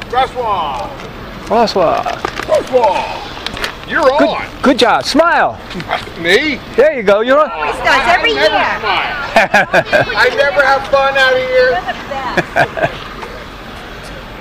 Francois. Francois. Francois. You're on. Good job. Smile. Me? There you go. You're on. Always does every year. I never have fun out of here.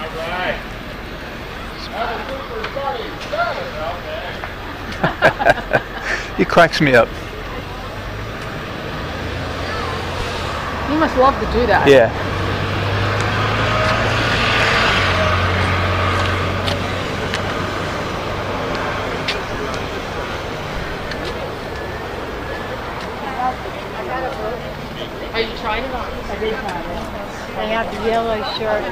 All right. Have a super funny. He cracks me up. You must love to do that. Yeah. Are you trying it on? I did try it. I have the yellow shirt.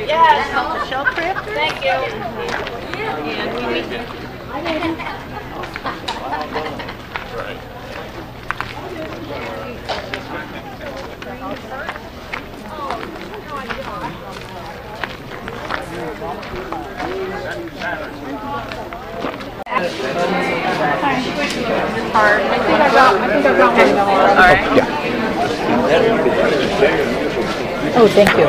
Yes. The shell craft? Thank you. And we need to. Hard. I think I got one. All right. Yeah. Oh, thank you.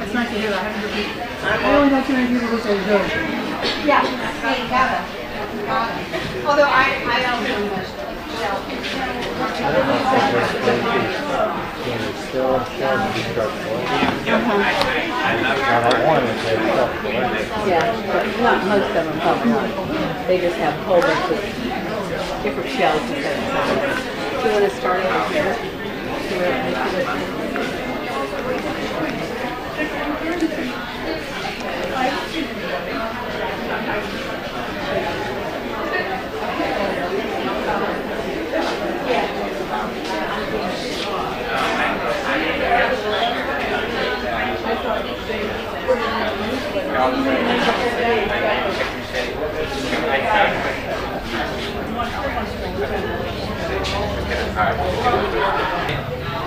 It's nice to hear that. I always have too many people who say no. Yeah, you got it. Although I also Yeah, but not most of them probably not. They just have a whole bunch of different shells to set aside. Do you want to start out here?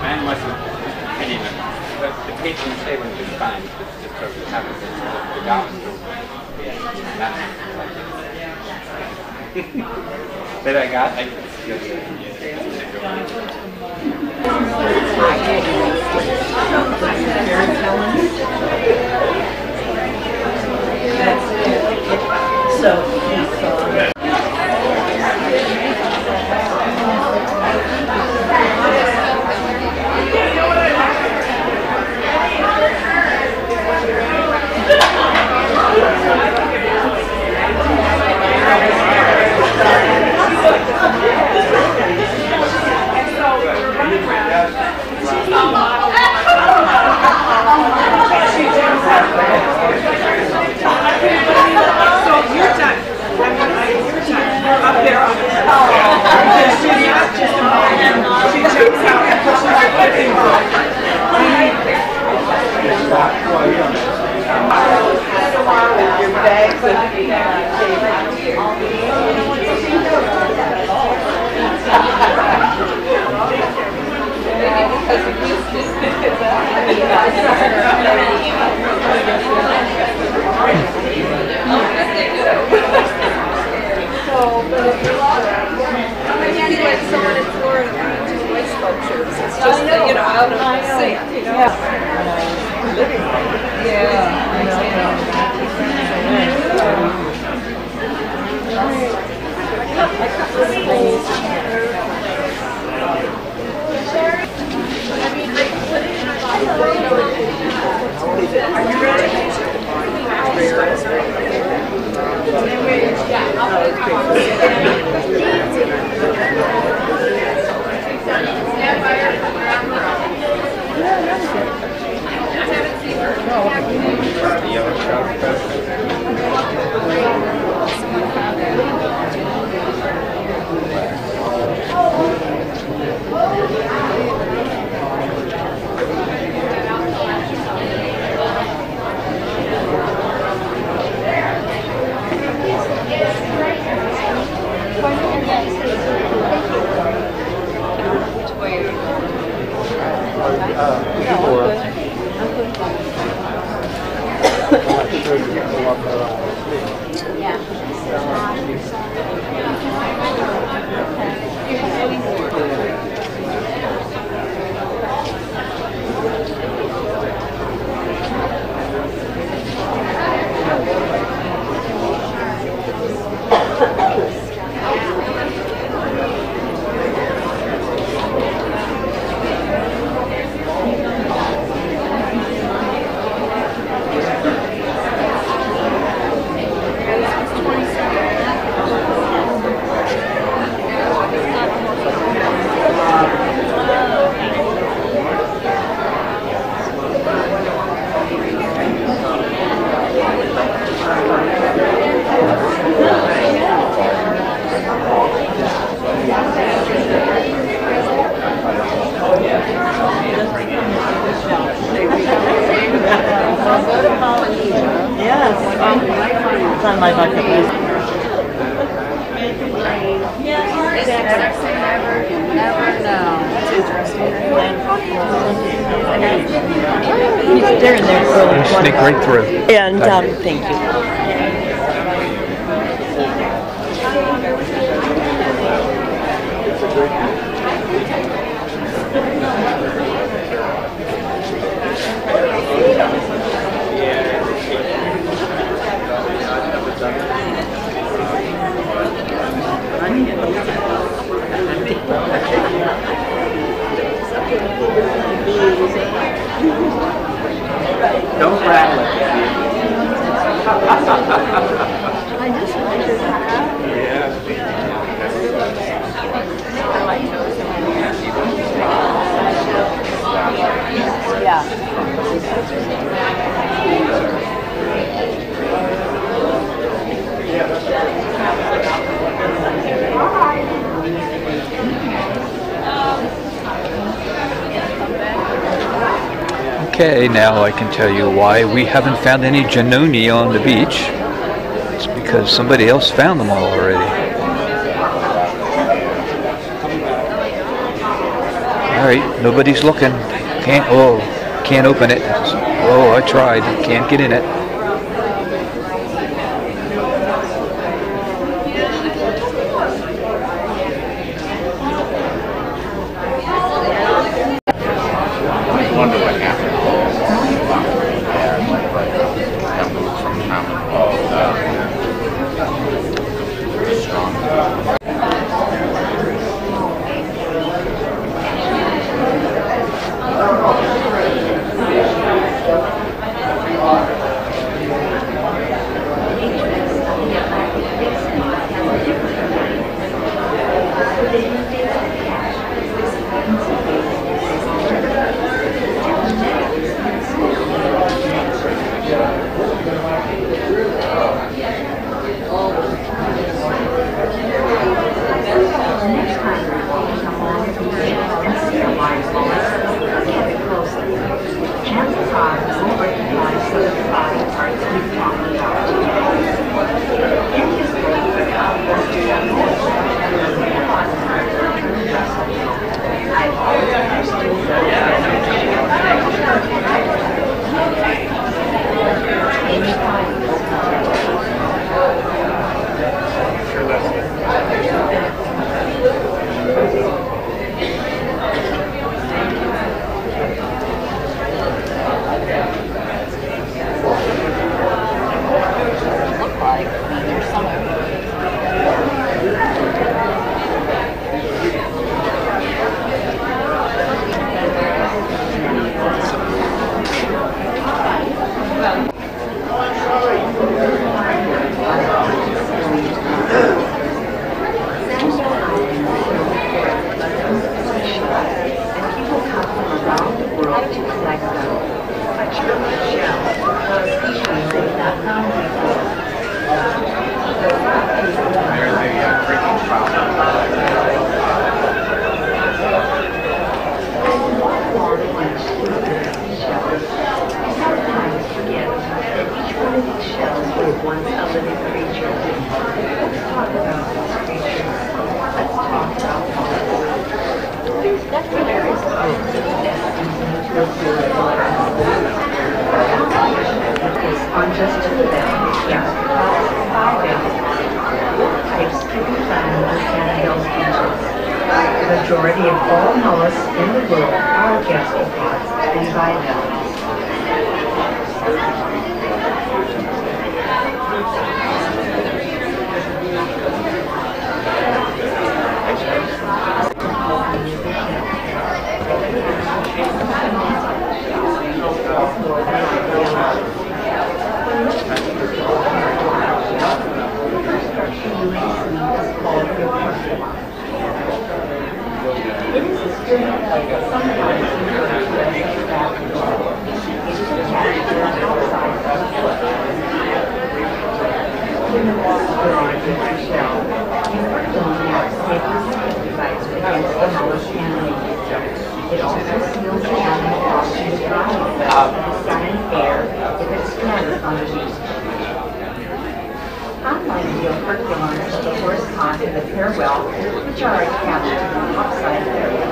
Man wasn't any of it. But the patrons say when it was fine, it's just sort of happens. The goblins do. That I got, I She's know, out of sync, you know? Yeah, I It's on my bucket list. They're in there for Sneak right through. And thank you. Don't rattle it. I just wondered how. Okay, now I can tell you why we haven't found any Janoni on the beach. It's because somebody else found them all already. Alright, nobody's looking. Can't open it. Oh, I tried. Can't get in it. Wonder what happened. That moved from strong. once a living creature. Let's talk about this creature. Let's talk about that's there is on just two of them, five both types can be found in the Sanibel beaches. The majority of all mollusks in the world are gastropods and bivalves. It is a string that sometimes referred to as a backdoor. It is attached to the outside of the foot. When the water is a shell, you put on the safety device against the mollusk animal. It also seals the animal off to the dry effect of the sun and air if it's stranded on the beach. Unlike the operculums of the horse pond and the farewell, which are attached to the topside area,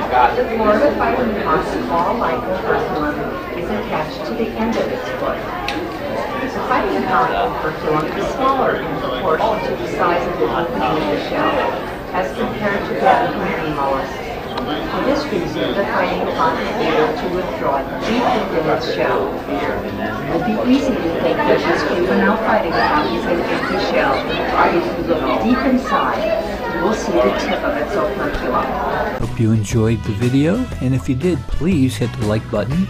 the Florida fighting cock's claw-like operculum is attached to the end of its foot. The fighting cock operculum is smaller in proportion to the size of the opening of the shell, as compared to that of marine mollusks. For this reason, the fighting cock is able to withdraw deep within its shell. It would be easy to think that this juvenile fighting cock is an empty shell, but if you look deep inside, you will see the tip of its operculum. Hope you enjoyed the video, and if you did, please hit the like button.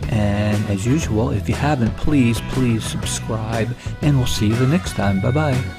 And as usual, if you haven't, please subscribe, and we'll see you the next time. Bye-bye.